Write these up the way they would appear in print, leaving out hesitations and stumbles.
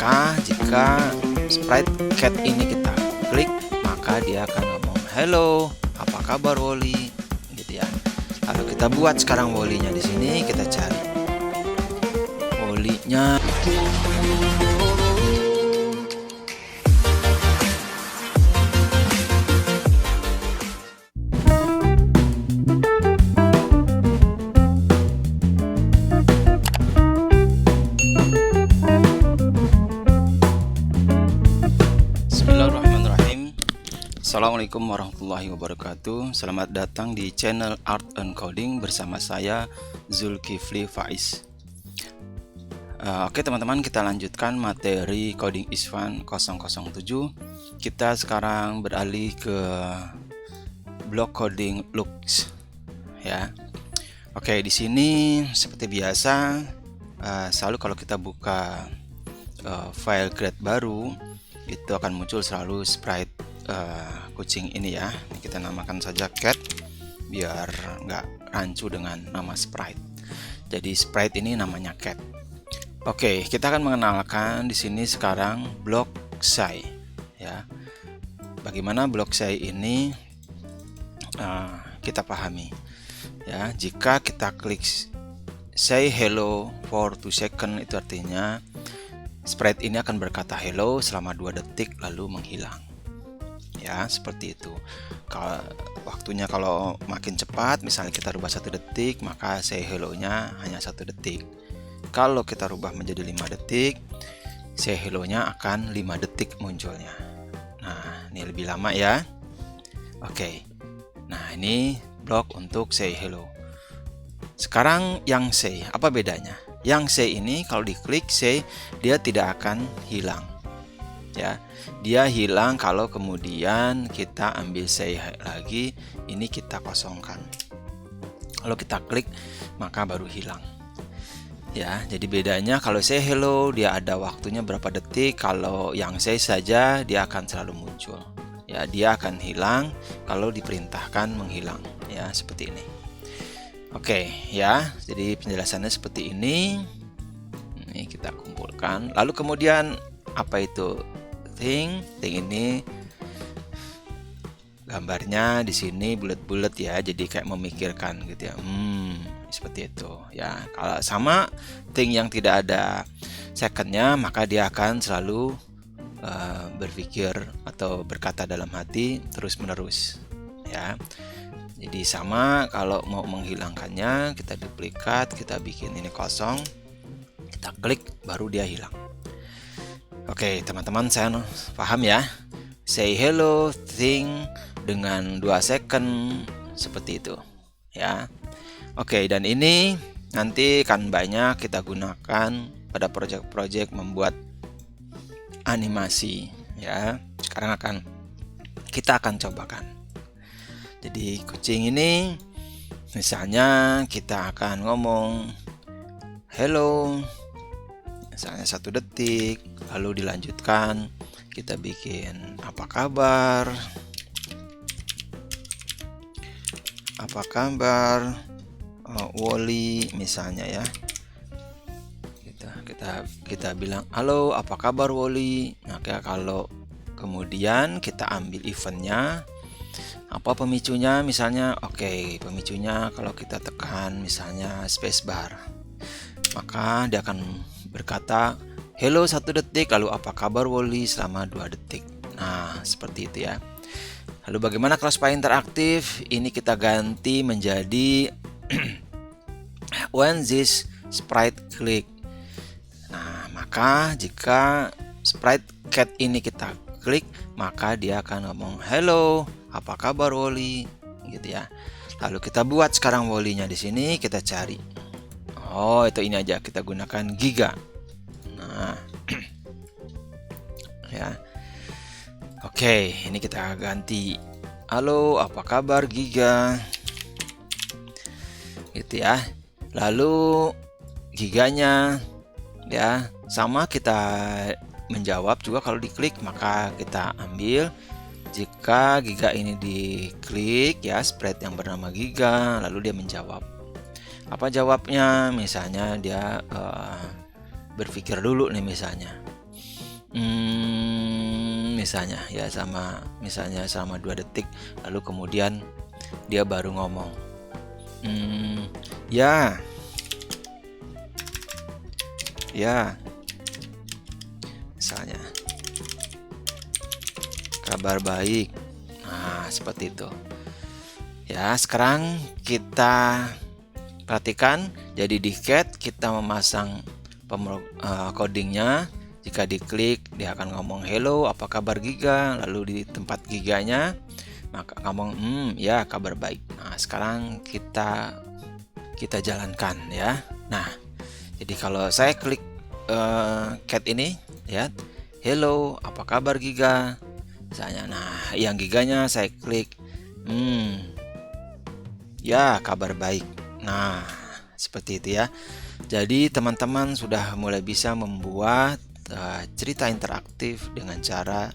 Maka jika sprite cat ini kita klik, maka dia akan ngomong hello, apa kabar Woli, gitu ya. Lalu kita buat sekarang Wolinya di sini, kita cari Wolinya. Bismillahirrahmanirrahim. Assalamualaikum warahmatullahi wabarakatuh. Selamat datang di channel Art and Coding bersama saya Zulkifli Faiz. Oke teman-teman, kita lanjutkan materi Coding is Fun 007. Kita sekarang beralih ke block coding looks ya. Oke, di sini seperti biasa selalu kalau kita buka file create baru itu akan muncul selalu sprite kucing ini ya. Kita namakan saja cat biar nggak rancu dengan nama sprite. Jadi sprite ini namanya cat. Oke, kita akan mengenalkan di sini sekarang block size ya. Bagaimana block size ini kita pahami ya. Jika kita klik say hello for 2 seconds, itu artinya sprite ini akan berkata hello selama 2 detik lalu menghilang ya, seperti itu. Kalau waktunya kalau makin cepat, misalnya kita rubah 1 detik, maka say hello nya hanya 1 detik. Kalau kita rubah menjadi 5 detik, say hello nya akan 5 detik munculnya. Nah, ini lebih lama ya. Oke, nah ini blok untuk say hello. Sekarang yang say, apa bedanya? Yang say ini kalau diklik say, dia tidak akan hilang ya. Dia hilang kalau kemudian kita ambil say lagi, ini kita kosongkan. Kalau kita klik maka baru hilang ya. Jadi bedanya kalau say hello dia ada waktunya berapa detik, kalau yang say saja dia akan selalu muncul ya. Dia akan hilang kalau diperintahkan menghilang ya, seperti ini. Oke ya, jadi penjelasannya seperti ini. Ini kita kumpulkan. Lalu kemudian apa itu thing? Thing ini gambarnya di sini bulat-bulat ya, jadi kayak memikirkan gitu ya. Seperti itu ya. Kalau sama thing yang tidak ada secondnya, maka dia akan selalu berpikir atau berkata dalam hati terus-menerus ya. Jadi sama, kalau mau menghilangkannya kita duplikat, kita bikin ini kosong, kita klik baru dia hilang. Oke teman-teman, saya paham ya. Say hello thing dengan 2 second seperti itu ya. Oke, dan ini nanti kan banyak kita gunakan pada project-project membuat animasi ya. Sekarang kita akan cobakan. Jadi kucing ini misalnya kita akan ngomong hello misalnya 1 detik, lalu dilanjutkan kita bikin apa kabar Woli misalnya ya. Kita bilang halo apa kabar Woli. Nah, kalau kemudian kita ambil eventnya, apa pemicunya misalnya. Oke, pemicunya kalau kita tekan misalnya spacebar, maka dia akan berkata hello 1 detik, lalu apa kabar Woli selama 2 detik. Nah, seperti itu ya. Lalu bagaimana crossfire interaktif? Ini kita ganti menjadi when this sprite click. Nah, maka jika sprite cat ini kita klik, maka dia akan ngomong hello apa kabar Woli, gitu ya. Lalu kita buat sekarang Wolinya di sini, kita cari. Oh, itu ini aja, kita gunakan Giga. Nah, ya. Oke, ini kita ganti. Halo, apa kabar Giga? Gitu ya. Lalu giganya ya sama, kita menjawab juga kalau diklik, maka kita ambil. Jika giga ini diklik ya, sprite yang bernama giga, lalu dia menjawab. Apa jawabnya? Misalnya dia berpikir dulu nih misalnya. Misalnya ya, misalnya selama 2 detik, lalu kemudian dia baru ngomong, ya, misalnya kabar baik. Nah, seperti itu. Ya, sekarang kita perhatikan, jadi di cat kita memasang codingnya. Jika diklik, dia akan ngomong hello, apa kabar Giga? Lalu di tempat Giganya maka ngomong ya, kabar baik. Nah, sekarang kita jalankan ya. Nah, jadi kalau saya klik cat ini ya, hello, apa kabar Giga? Misalnya, nah yang Giganya saya klik, ya, kabar baik. Nah, seperti itu ya. Jadi teman-teman sudah mulai bisa membuat cerita interaktif dengan cara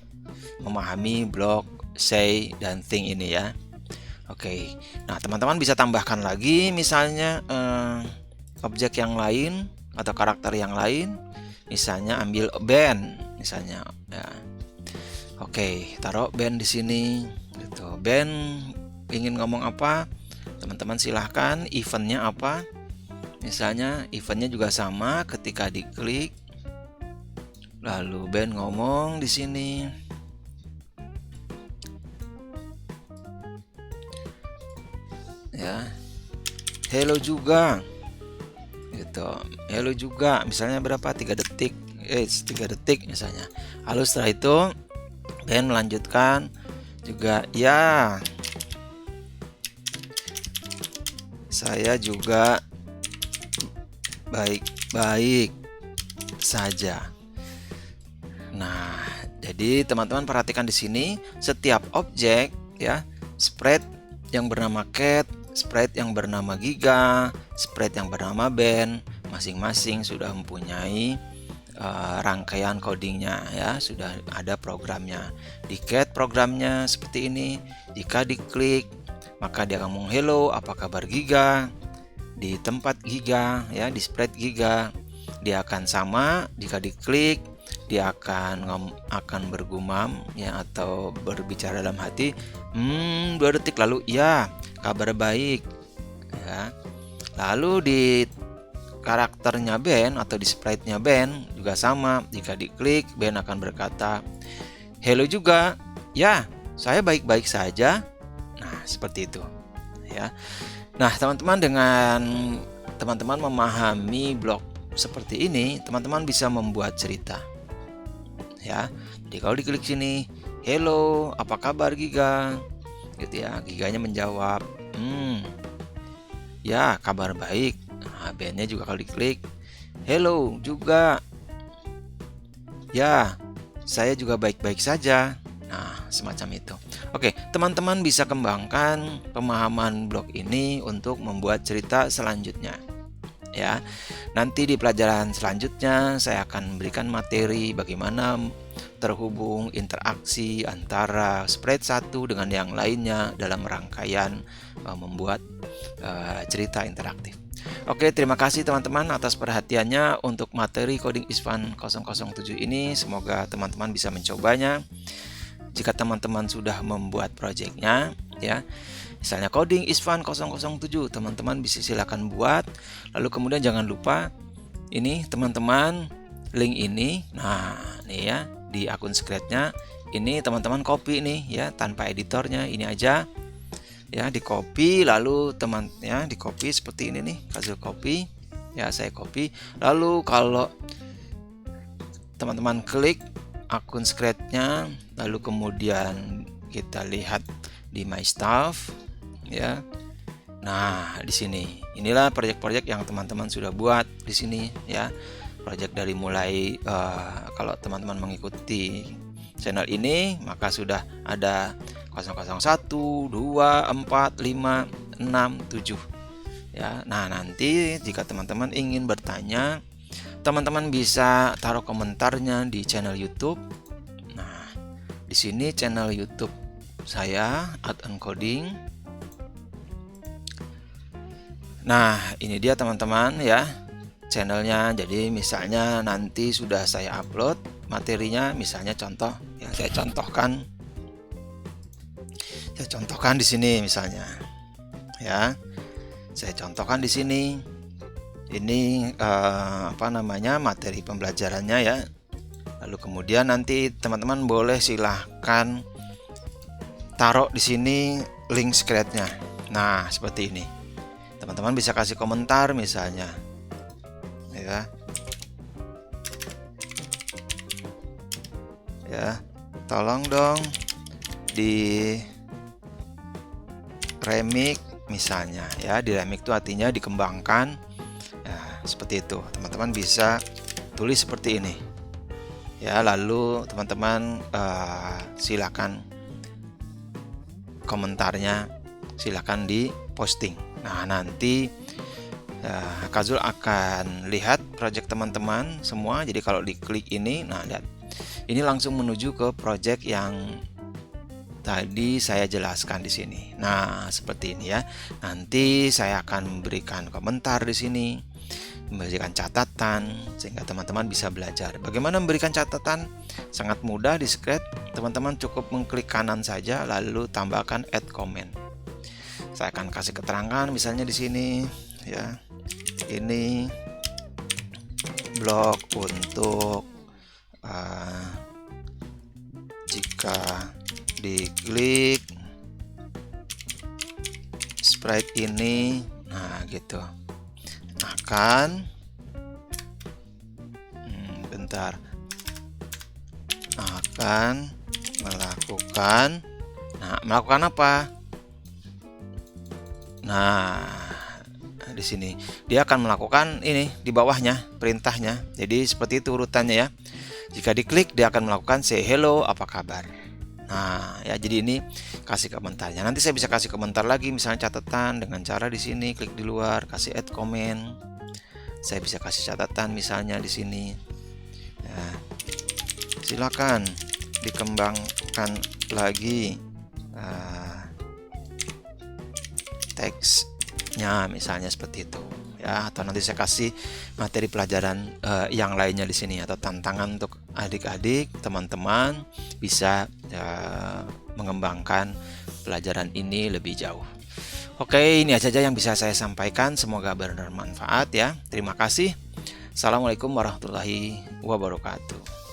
memahami blok, say, dan think ini ya. Oke, nah teman-teman bisa tambahkan lagi misalnya objek yang lain atau karakter yang lain. Misalnya ambil band, misalnya ya. Oke, taruh band di sini. Gitu. Band ingin ngomong apa? Teman-teman silahkan. Eventnya apa? Misalnya eventnya juga sama, ketika diklik lalu band ngomong di sini. Ya. Hello juga. Gitu. Hello juga. Misalnya berapa? 3 detik. 3 detik misalnya. Lalu setelah itu band melanjutkan juga, ya, saya juga baik-baik saja. Nah, jadi teman-teman perhatikan di sini, setiap objek ya, sprite yang bernama cat, sprite yang bernama Giga, sprite yang bernama band, masing-masing sudah mempunyai rangkaian codingnya ya, sudah ada programnya. Di cat programnya seperti ini. Jika diklik maka dia ngomong hello, apa kabar Giga? Di tempat Giga ya, di sprite Giga dia akan sama. Jika diklik dia akan bergumam ya, atau berbicara dalam hati 2 detik lalu, ya, kabar baik ya. Lalu di karakternya band atau di sprite-nya band juga sama. Jika diklik, band akan berkata hello juga, ya, saya baik-baik saja. Nah, seperti itu ya. Nah, teman-teman, dengan teman-teman memahami blok seperti ini, teman-teman bisa membuat cerita ya. Jadi kalau diklik sini, hello, apa kabar Giga? Gitu ya. Giganya menjawab, ya, kabar baik. Nah, bandnya juga kalau diklik, hello juga, ya, saya juga baik-baik saja. Nah, semacam itu. Oke, teman-teman bisa kembangkan pemahaman blok ini untuk membuat cerita selanjutnya ya. Nanti di pelajaran selanjutnya saya akan memberikan materi bagaimana terhubung interaksi antara sprite satu dengan yang lainnya dalam rangkaian membuat cerita interaktif. Oke, terima kasih teman-teman atas perhatiannya untuk materi Coding Isfan 007 ini. Semoga teman-teman bisa mencobanya. Jika teman-teman sudah membuat proyeknya ya, misalnya Coding Isfan 007, teman-teman bisa silakan buat. Lalu kemudian jangan lupa ini teman-teman, link ini, nah nih ya, di akun Scratch-nya ini teman-teman copy nih ya, tanpa editornya, ini aja ya, di copy. Lalu di copy seperti ini nih, hasil copy ya, saya copy. Lalu kalau teman-teman klik akun Scratch-nya, lalu kemudian kita lihat di My Stuff ya. Nah, di sini inilah proyek-proyek yang teman-teman sudah buat di sini ya. Proyek dari mulai kalau teman-teman mengikuti channel ini maka sudah ada 001, 2, 4, 5, 6, 7 ya. Nah, nanti jika teman-teman ingin bertanya, teman-teman bisa taruh komentarnya di channel YouTube. Nah, di sini channel YouTube saya Art and Coding. Nah, ini dia teman-teman ya, channelnya. Jadi misalnya nanti sudah saya upload materinya, misalnya contoh yang saya contohkan di sini misalnya ya. Saya contohkan di sini. Ini apa namanya, materi pembelajarannya ya. Lalu kemudian nanti teman-teman boleh silahkan taruh di sini link scratch-nya. Nah, seperti ini. Teman-teman bisa kasih komentar misalnya. Ya. Ya, tolong dong di remix misalnya ya. Di remix itu artinya dikembangkan. Nah, seperti itu. Teman-teman bisa tulis seperti ini. Ya, lalu teman-teman silakan komentarnya silakan di posting. Nah, nanti Kazul akan lihat project teman-teman semua. Jadi kalau diklik ini, nah lihat, ini langsung menuju ke project yang tadi saya jelaskan di sini. Nah, seperti ini ya. Nanti saya akan memberikan komentar di sini, memberikan catatan sehingga teman-teman bisa belajar. Bagaimana memberikan catatan? Sangat mudah di Scratch. Teman-teman cukup mengklik kanan saja lalu tambahkan add comment. Saya akan kasih keterangan misalnya di sini ya. Ini blog untuk jika diklik sprite ini, nah gitu, akan akan melakukan, nah melakukan apa? Nah, di sini dia akan melakukan ini di bawahnya perintahnya. Jadi seperti itu urutannya ya. Jika diklik dia akan melakukan say hello, apa kabar. Nah, ya jadi ini kasih komentarnya. Nanti saya bisa kasih komentar lagi misalnya catatan dengan cara di sini klik di luar kasih add comment. Saya bisa kasih catatan misalnya di sini. Ya, silakan dikembangkan lagi teksnya misalnya seperti itu ya. Atau nanti saya kasih materi pelajaran yang lainnya di sini atau tantangan untuk adik-adik, teman-teman bisa mengembangkan pelajaran ini lebih jauh. Oke, ini aja yang bisa saya sampaikan. Semoga bermanfaat ya. Terima kasih. Assalamualaikum warahmatullahi wabarakatuh.